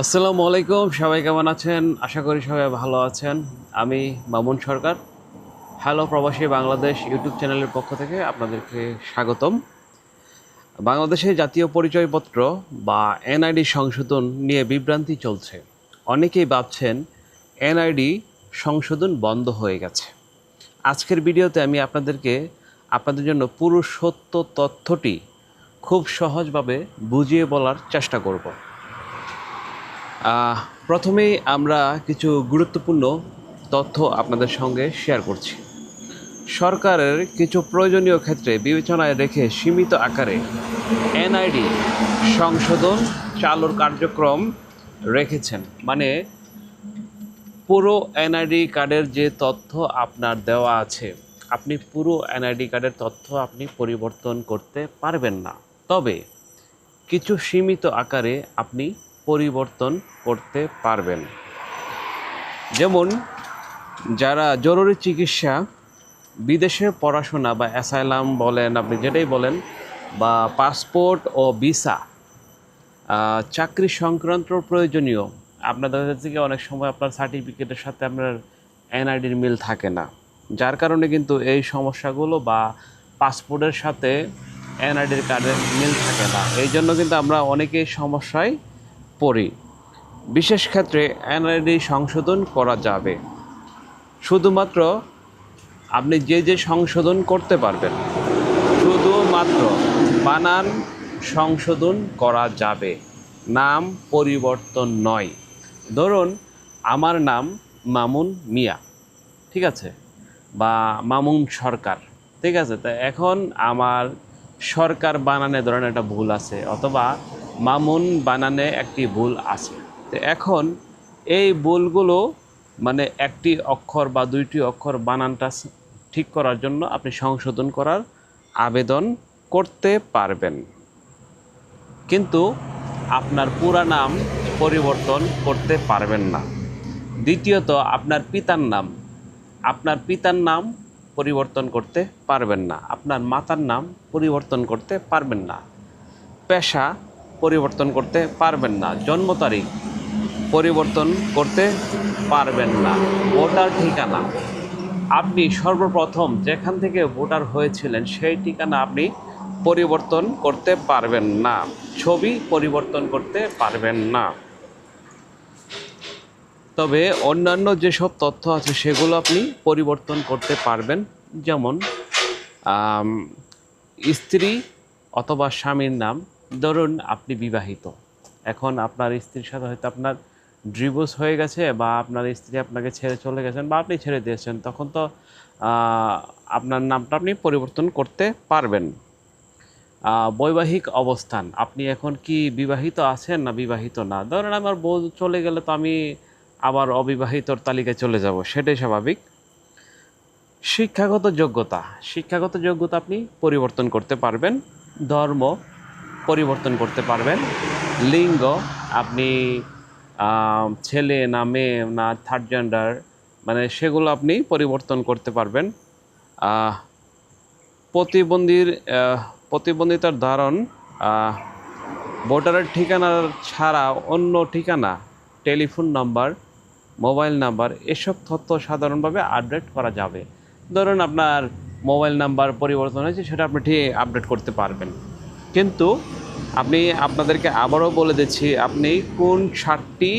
আসসালামু আলাইকুম, সবাই কেমন আছেন? আশা করি সবাই ভালো আছেন। আমি মামুন সরকার, হ্যালো প্রবাসী বাংলাদেশ ইউটিউব চ্যানেলের পক্ষ থেকে আপনাদেরকে স্বাগতম। বাংলাদেশে জাতীয় পরিচয়পত্র বা এনআইডি সংশোধন নিয়ে বিভ্রান্তি চলছে। অনেকেই ভাবছেন এনআইডি সংশোধন বন্ধ হয়ে গেছে। আজকের ভিডিওতে আমি আপনাদের জন্য পুরো সত্য তথ্যটি খুব সহজভাবে বুঝিয়ে বলার চেষ্টা করব। প্রথমেই আমরা কিছু গুরুত্বপূর্ণ তথ্য আপনাদের সঙ্গে শেয়ার করছি। সরকারের কিছু প্রয়োজনীয় ক্ষেত্রে বিবেচনায় রেখে সীমিত আকারে এনআইডি সংশোধন চালুর কার্যক্রম রেখেছেন। মানে পুরো এনআইডি কার্ডের যে তথ্য আপনার দেওয়া আছে, আপনি পুরো এনআইডি কার্ডের তথ্য আপনি পরিবর্তন করতে পারবেন না। তবে কিছু সীমিত আকারে আপনি পরিবর্তন করতে পারবেন। যেমন যারা জরুরি চিকিৎসা, বিদেশে পড়াশোনা বা অ্যাসাইলাম বলেন, আপনি যেটাই বলেন, বা পাসপোর্ট ও ভিসা, চাকরি সংক্রান্ত প্রয়োজনীয়, আপনাদের থেকে অনেক সময় আপনার সার্টিফিকেটের সাথে আপনার এনআইডির মিল থাকে না, যার কারণে কিন্তু এই সমস্যাগুলো, বা পাসপোর্টের সাথে এনআইডির কার্ডের মিল থাকে না, এই জন্য কিন্তু আমরা অনেকেই সমস্যায় পড়ি। বিশেষ ক্ষেত্রে এনআইডি সংশোধন করা যাবে শুধুমাত্র আপনি যে সংশোধন করতে পারবেন, শুধুমাত্র বানান সংশোধন করা যাবে, নাম পরিবর্তন নয়। ধরুন আমার নাম মামুন মিয়া, ঠিক আছে, বা মামুন সরকার, ঠিক আছে। তা এখন আমার সরকার বানানে ধরেন একটা ভুল আছে, অথবা মামুন বানানে একটি ভুল আছে। তো এখন এই ভুলগুলো, মানে একটি অক্ষর বা দুইটি অক্ষর বানানটা ঠিক করার জন্য আপনি সংশোধন করার আবেদন করতে পারবেন, কিন্তু আপনার পুরা নাম পরিবর্তন করতে পারবেন না। দ্বিতীয়ত, আপনার পিতার নাম পরিবর্তন করতে পারবেন না, আপনার মাতার নাম পরিবর্তন করতে পারবেন না, পেশা পরিবর্তন করতে পারবেন না, জন্ম তারিখ পরিবর্তন করতে পারবেন না, ভোটার ঠিকানা, আপনি সর্বপ্রথম যেখান থেকে ভোটার হয়েছিলেন সেই ঠিকানা আপনি পরিবর্তন করতে পারবেন না, ছবি পরিবর্তন করতে পারবেন না। তবে অন্যান্য যেসব তথ্য আছে সেগুলো আপনি পরিবর্তন করতে পারবেন। যেমন স্ত্রী অথবা স্বামীর নাম, ধরুন আপনি বিবাহিত, এখন আপনার স্ত্রীর সাথে হয়তো আপনার ডিভোর্স হয়ে গেছে, বা আপনার স্ত্রী আপনাকে ছেড়ে চলে গেছেন, বা আপনি ছেড়ে দিয়েছেন, তখন তো আপনার নামটা আপনি পরিবর্তন করতে পারবেন। বৈবাহিক অবস্থান, আপনি এখন কি বিবাহিত আছেন না বিবাহিত না। ধরেন আমার বউ চলে গেলে তো আমি আবার অবিবাহিতর তালিকায় চলে যাব, সেটাই স্বাভাবিক। শিক্ষাগত যোগ্যতা আপনি পরিবর্তন করতে পারবেন। ধর্ম পরিবর্তন করতে পারবেন। লিঙ্গ, আপনি ছেলে না মেয়ে না থার্ড জেন্ডার, মানে সেগুলো আপনি পরিবর্তন করতে পারবেন। প্রতিবন্ধীর প্রতিবন্ধিতার ধারণ, ভোটারের ঠিকানার ছাড়া অন্য ঠিকানা, টেলিফোন নাম্বার, মোবাইল নাম্বার, এসব তথ্য সাধারণভাবে আপডেট করা যাবে। ধরুন আপনার মোবাইল নাম্বার পরিবর্তন হয়েছে, সেটা আপনি ঠিক আপডেট করতে পারবেন, কিন্তু আপনাদেরকে আবারও বলে দিচ্ছি, আপনি কোন 7টি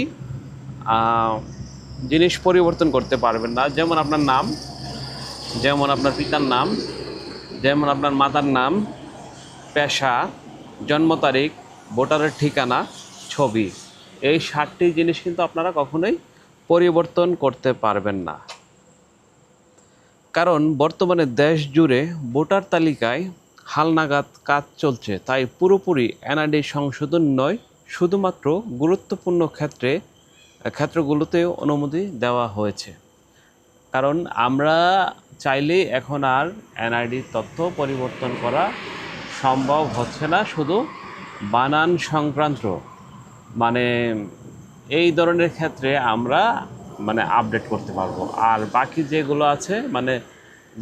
জিনিস পরিবর্তন করতে পারবেন না। যেমন আপনার নাম, যেমন আপনার পিতার নাম, যেমন আপনার মাতার নাম, পেশা, জন্ম তারিখ, ভোটারের ঠিকানা, ছবি, এই 7টি জিনিস কিন্তু আপনারা কখনোই পরিবর্তন করতে পারবেন না। কারণ বর্তমানে দেশ জুড়ে ভোটার তালিকায় হালনাগাদ কাজ চলছে, তাই পুরোপুরি এনআইডি সংশোধন নয়, শুধুমাত্র গুরুত্বপূর্ণ ক্ষেত্রগুলোতেও অনুমতি দেওয়া হয়েছে। কারণ আমরা চাইলেই এখন আর এনআইডি তথ্য পরিবর্তন করা সম্ভব হচ্ছে না, শুধু বানান সংক্রান্ত, মানে এই ধরনের ক্ষেত্রে আমরা আপডেট করতে পারবো। আর বাকি যেগুলো আছে,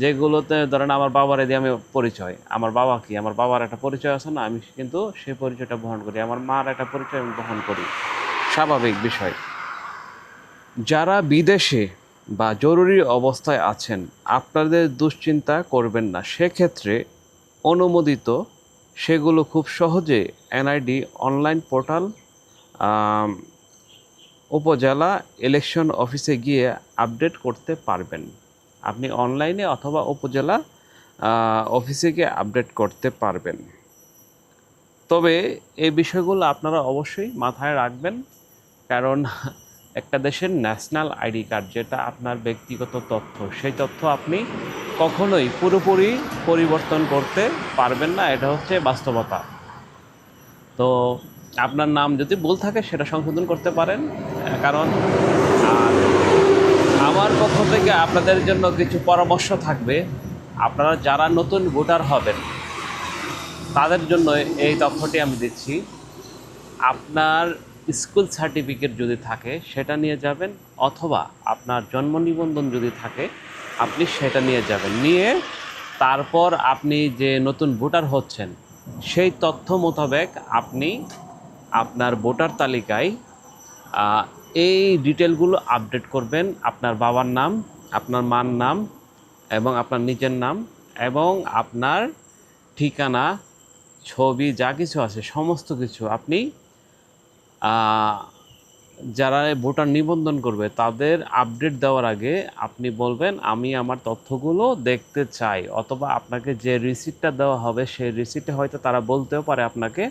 যেগুলোতে ধরেন আমার বাবার দিয়ে আমি পরিচয়, আমার বাবা কি, আমার বাবার একটা পরিচয় আছে না, আমি কিন্তু সেই পরিচয়টা বহন করি, আমার মার একটা পরিচয় আমি বহন করি, স্বাভাবিক বিষয়। যারা বিদেশে বা জরুরি অবস্থায় আছেন, আপনাদের দুশ্চিন্তা করবেন না। সেক্ষেত্রে অনুমোদিত সেগুলো খুব সহজে এনআইডি অনলাইন পোর্টাল, উপজেলা ইলেকশন অফিসে গিয়ে আপডেট করতে পারবেন। আপনি অনলাইনে অথবা উপজেলা অফিসে গিয়ে আপডেট করতে পারবেন। তবে এই বিষয়গুলো আপনারা অবশ্যই মাথায় রাখবেন, কারণ একটা দেশের ন্যাশনাল আইডি কার্ড, যেটা আপনার ব্যক্তিগত তথ্য, সেই তথ্য আপনি কখনোই পুরোপুরি পরিবর্তন করতে পারবেন না। এটা হচ্ছে বাস্তবতা। তো আপনার নাম যদি ভুল থাকে সেটা সংশোধন করতে পারেন, কারণ আর আমার পক্ষ থেকে আপনাদের জন্য কিছু পরামর্শ থাকবে। আপনারা যারা নতুন ভোটার হবেন তাদের জন্য এই তথ্যটি আমি দিচ্ছি। আপনার স্কুল সার্টিফিকেট যদি থাকে সেটা নিয়ে যাবেন, অথবা আপনার জন্ম নিবন্ধন যদি থাকে আপনি সেটা নিয়ে যাবেন। নিয়ে তারপর আপনি যে নতুন ভোটার হচ্ছেন সেই তথ্য মোতাবেক আপনি আপনার ভোটার তালিকায় এই ডিটেলগুলো আপডেট করবেন। আপনার বাবার নাম, আপনার মার নাম এবং আপনার নিজের নাম এবং আপনার ঠিকানা, ছবি, যা কিছু আছে সমস্ত কিছু আপনি যারা ভোটার নিবন্ধন করবে তাদের আপডেট দেওয়ার আগে আপনি বলবেন আমি আমার তথ্যগুলো দেখতে চাই, অথবা আপনাকে যে রিসিপ্টটা দেওয়া হবে সেই রিসিপ্টে হয়তো তারা বলতেও পারে আপনাকে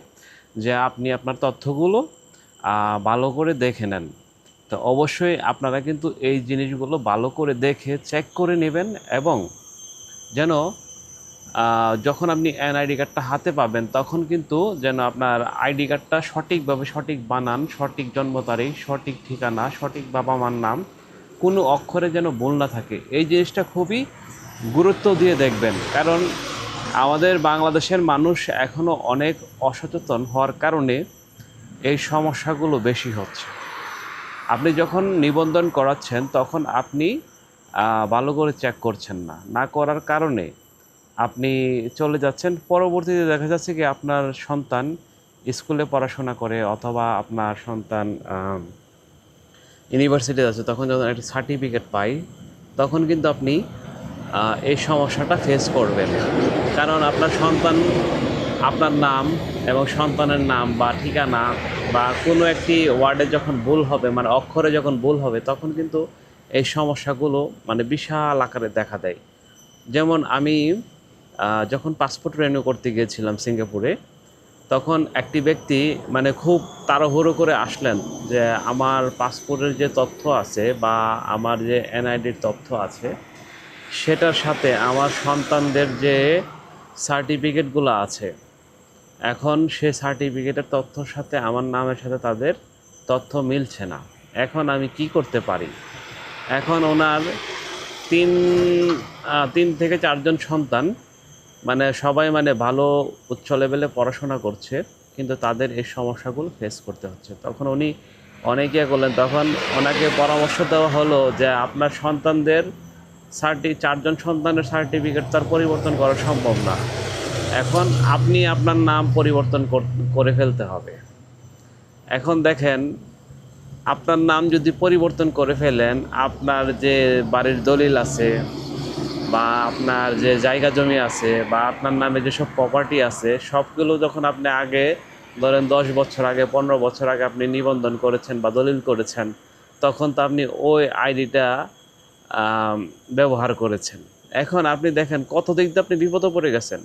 যে আপনি আপনার তথ্যগুলো ভালো করে দেখে নেন। তো অবশ্যই আপনারা কিন্তু এই জিনিসগুলো ভালো করে দেখে চেক করে নেবেন, এবং যেন যখন আপনি এনআইডি কার্ডটা হাতে পাবেন তখন কিন্তু যেন আপনার আইডি কার্ডটা সঠিকভাবে, সঠিক বানান, সঠিক জন্ম তারিখ, সঠিক ঠিকানা, সঠিক বাবা মার নাম, কোনো অক্ষরে যেন ভুল না থাকে। এই জিনিসটা খুবই গুরুত্ব দিয়ে দেখবেন, কারণ আমাদের বাংলাদেশের মানুষ এখনও অনেক অসচেতন হওয়ার কারণে এই সমস্যাগুলো বেশি হচ্ছে। আপনি যখন নিবন্ধন করাচ্ছেন তখন আপনি ভালো করে চেক করছেন না, না করার কারণে আপনি চলে যাচ্ছেন। পরবর্তীতে দেখা যাচ্ছে কি আপনার সন্তান স্কুলে পড়াশোনা করে, অথবা আপনার সন্তান ইউনিভার্সিটিতে আছে, তখন যখন একটা সার্টিফিকেট পাই তখন কিন্তু আপনি এই সমস্যাটা ফেস করবেন। কারণ আপনার সন্তান, আপনার নাম এবং সন্তানের নাম বা ঠিকানা বা কোনো একটি ওয়ার্ডে যখন ভুল হবে, মানে অক্ষরে যখন ভুল হবে, তখন কিন্তু এই সমস্যাগুলো মানে বিশাল আকারে দেখা দেয়। যেমন আমি যখন পাসপোর্ট রিনিউ করতে গিয়েছিলাম সিঙ্গাপুরে, তখন একটি ব্যক্তি মানে খুব তাড়াহুড়ো করে আসলেন যে আমার পাসপোর্টের যে তথ্য আছে বা আমার যে এনআইডির তথ্য আছে সেটার সাথে আমার সন্তানদের যে সার্টিফিকেটগুলো আছে, এখন সে সার্টিফিকেটের তথ্যর সাথে আমার নামের সাথে তাদের তথ্য মিলছে না। এখন আমি কি করতে পারি? এখন ওনার তিন থেকে চারজন সন্তান, মানে সবাই মানে ভালো উচ্চ লেভেলে পড়াশোনা করছে, কিন্তু তাদের এই সমস্যাগুলো ফেস করতে হচ্ছে। তখন উনি অনেকে করলেন, তখন ওনাকে পরামর্শ দেওয়া হলো যে আপনার সন্তানদের চারজন সন্তানের সার্টিফিকেট তার পরিবর্তন করা সম্ভব না। এখন আপনি আপনার নাম পরিবর্তন করে ফেলতে হবে। এখন দেখেন, আপনার নাম যদি পরিবর্তন করে ফেলেন, আপনার যে বাড়ির দলিল আছে বা আপনার যে জায়গা জমি আছে বা আপনার নামে যেসব প্রপার্টি আছে, সবগুলো যখন আপনি আগে ধরেন 10 বছর আগে, 15 বছর আগে আপনি নিবন্ধন করেছেন বা দলিল করেছেন, তখন তো আপনি ওই আইডিটা ব্যবহার করেছেন। এখন আপনি দেখেন কত দিক দিয়ে আপনি বিপদে পড়ে গেছেন।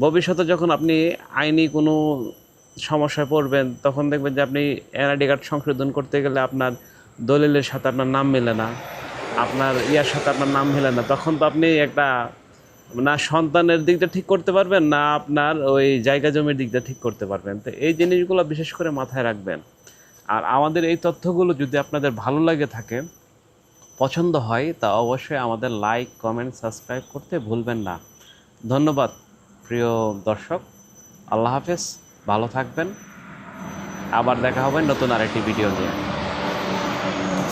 ভবিষ্যতে যখন আপনি আইনি কোনো সমস্যায় পড়বেন, তখন দেখবেন যে আপনি এনআইডি কার্ড সংশোধন করতে গেলে আপনার দলিলের সাথে আপনার নাম মেলে না, আপনার ইয়ার সাথে আপনার নাম মেলে না। তখন তো আপনি একটা না সন্তানের দিকটা ঠিক করতে পারবেন, না আপনার ওই জায়গা জমির দিকটা ঠিক করতে পারবেন। তো এই জিনিসগুলো বিশেষ করে মাথায় রাখবেন। আর আমাদের এই তথ্যগুলো যদি আপনাদের ভালো লাগে থাকে, পছন্দ হয়, তা অবশ্যই আমাদের লাইক, কমেন্ট, সাবস্ক্রাইব করতে ভুলবেন না। ধন্যবাদ প্রিয় দর্শক। আল্লাহ হাফেজ, ভালো থাকবেন। আবার দেখা হবে নতুন আরেকটি ভিডিও নিয়ে।